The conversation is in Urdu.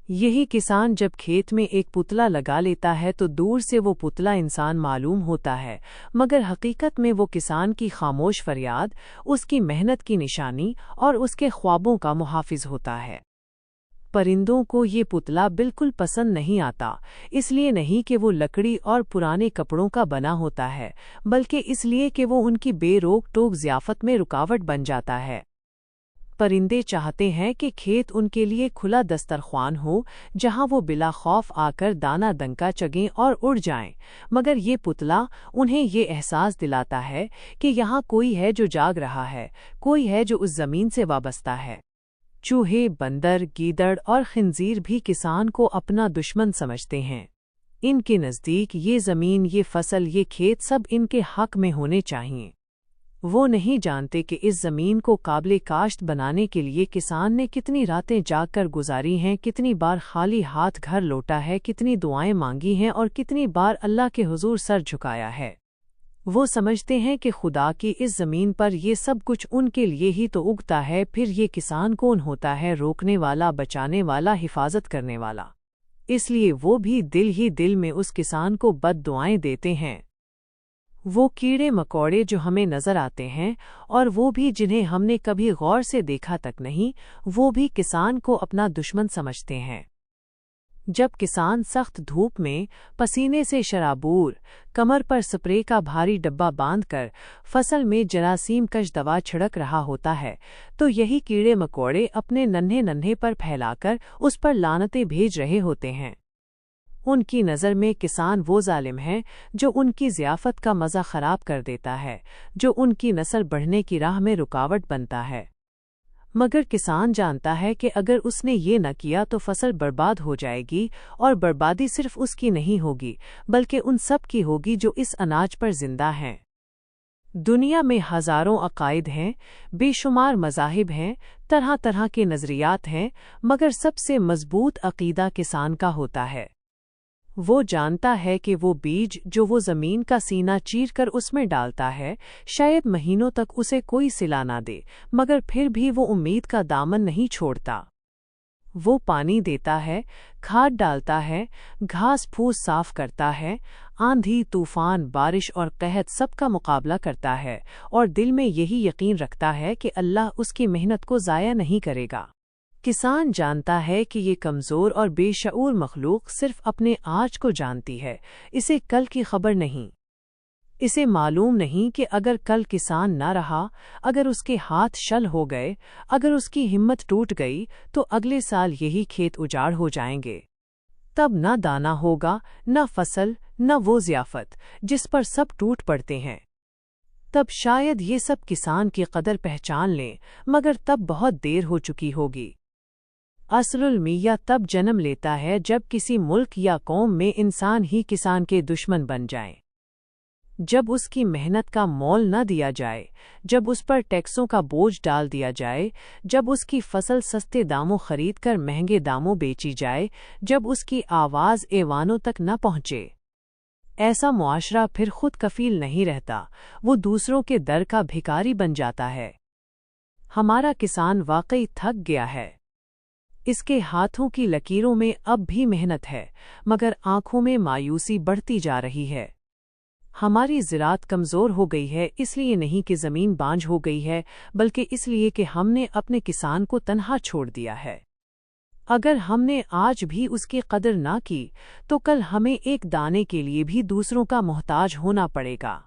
یہی کسان جب کھیت میں ایک پتلا لگا لیتا ہے تو دور سے وہ پتلا انسان معلوم ہوتا ہے، مگر حقیقت میں وہ کسان کی خاموش فریاد، اس کی محنت کی نشانی اور اس کے خوابوں کا محافظ ہوتا ہے۔ پرندوں کو یہ پتلا بالکل پسند نہیں آتا، اس لیے نہیں کہ وہ لکڑی اور پرانے کپڑوں کا بنا ہوتا ہے، بلکہ اس لیے کہ وہ ان کی بے روک ٹوک ضیافت میں رکاوٹ بن جاتا ہے۔ پرندے چاہتے ہیں کہ کھیت ان کے لیے کھلا دسترخوان ہو، جہاں وہ بلا خوف آ کر دانہ دنکا چگیں اور اڑ جائیں، مگر یہ پتلا انہیں یہ احساس دلاتا ہے کہ یہاں کوئی ہے جو جاگ رہا ہے، کوئی ہے جو اس زمین سے وابستہ ہے۔ چوہے، بندر، گیدڑ اور خنزیر بھی کسان کو اپنا دشمن سمجھتے ہیں۔ ان کے نزدیک یہ زمین، یہ فصل، یہ کھیت سب ان کے حق میں ہونے چاہئیں۔ وہ نہیں جانتے کہ اس زمین کو قابل کاشت بنانے کے لیے کسان نے کتنی راتیں جاگ کر گزاری ہیں، کتنی بار خالی ہاتھ گھر لوٹا ہے، کتنی دعائیں مانگی ہیں اور کتنی بار اللہ کے حضور سر جھکایا ہے۔ وہ سمجھتے ہیں کہ خدا کی اس زمین پر یہ سب کچھ ان کے لیے ہی تو اگتا ہے، پھر یہ کسان کون ہوتا ہے؟ روکنے والا، بچانے والا، حفاظت کرنے والا۔ اس لیے وہ بھی دل ہی دل میں اس کسان کو بد دعائیں دیتے ہیں۔ وہ کیڑے مکوڑے جو ہمیں نظر آتے ہیں اور وہ بھی جنہیں ہم نے کبھی غور سے دیکھا تک نہیں، وہ بھی کسان کو اپنا دشمن سمجھتے ہیں۔ جب کسان سخت دھوپ میں پسینے سے شرابور، کمر پر سپرے کا بھاری ڈبہ باندھ کر فصل میں جراثیم کش دوا چھڑک رہا ہوتا ہے، تو یہی کیڑے مکوڑے اپنے ننھے ننھے پر پھیلا کر اس پر لعنتیں بھیج رہے ہوتے ہیں۔ ان کی نظر میں کسان وہ ظالم ہے جو ان کی ضیافت کا مزہ خراب کر دیتا ہے، جو ان کی نسل بڑھنے کی راہ میں رکاوٹ بنتا ہے۔ مگر کسان جانتا ہے کہ اگر اس نے یہ نہ کیا تو فصل برباد ہو جائے گی، اور بربادی صرف اس کی نہیں ہوگی بلکہ ان سب کی ہوگی جو اس اناج پر زندہ ہیں۔ دنیا میں ہزاروں عقائد ہیں، بے شمار مذاہب ہیں، طرح طرح کے نظریات ہیں، مگر سب سے مضبوط عقیدہ کسان کا ہوتا ہے۔ وہ جانتا ہے کہ وہ بیج جو وہ زمین کا سینہ چیر کر اس میں ڈالتا ہے، شاید مہینوں تک اسے کوئی صلہ نہ دے، مگر پھر بھی وہ امید کا دامن نہیں چھوڑتا۔ وہ پانی دیتا ہے، کھاد ڈالتا ہے، گھاس پھوس صاف کرتا ہے، آندھی، طوفان، بارش اور قحط سب کا مقابلہ کرتا ہے، اور دل میں یہی یقین رکھتا ہے کہ اللہ اس کی محنت کو ضائع نہیں کرے گا۔ کسان جانتا ہے کہ یہ کمزور اور بے شعور مخلوق صرف اپنے آج کو جانتی ہے، اسے کل کی خبر نہیں۔ اسے معلوم نہیں کہ اگر کل کسان نہ رہا، اگر اس کے ہاتھ شل ہو گئے، اگر اس کی ہمت ٹوٹ گئی، تو اگلے سال یہی کھیت اجاڑ ہو جائیں گے۔ تب نہ دانہ ہوگا، نہ فصل، نہ وہ ضیافت جس پر سب ٹوٹ پڑتے ہیں۔ تب شاید یہ سب کسان کی قدر پہچان لیں، مگر تب بہت دیر ہو چکی ہوگی۔ اصل المیہ تب جنم لیتا ہے جب کسی ملک یا قوم میں انسان ہی کسان کے دشمن بن جائیں، جب اس کی محنت کا مول نہ دیا جائے، جب اس پر ٹیکسوں کا بوجھ ڈال دیا جائے، جب اس کی فصل سستے داموں خرید کر مہنگے داموں بیچی جائے، جب اس کی آواز ایوانوں تک نہ پہنچے۔ ایسا معاشرہ پھر خود کفیل نہیں رہتا، وہ دوسروں کے در کا بھکاری بن جاتا ہے۔ ہمارا کسان واقعی تھک گیا ہے۔ اس کے ہاتھوں کی لکیروں میں اب بھی محنت ہے، مگر آنکھوں میں مایوسی بڑھتی جا رہی ہے۔ ہماری زراعت کمزور ہو گئی ہے، اس لیے نہیں کہ زمین بانجھ ہو گئی ہے، بلکہ اس لیے کہ ہم نے اپنے کسان کو تنہا چھوڑ دیا ہے۔ اگر ہم نے آج بھی اس کی قدر نہ کی، تو کل ہمیں ایک دانے کے لیے بھی دوسروں کا محتاج ہونا پڑے گا۔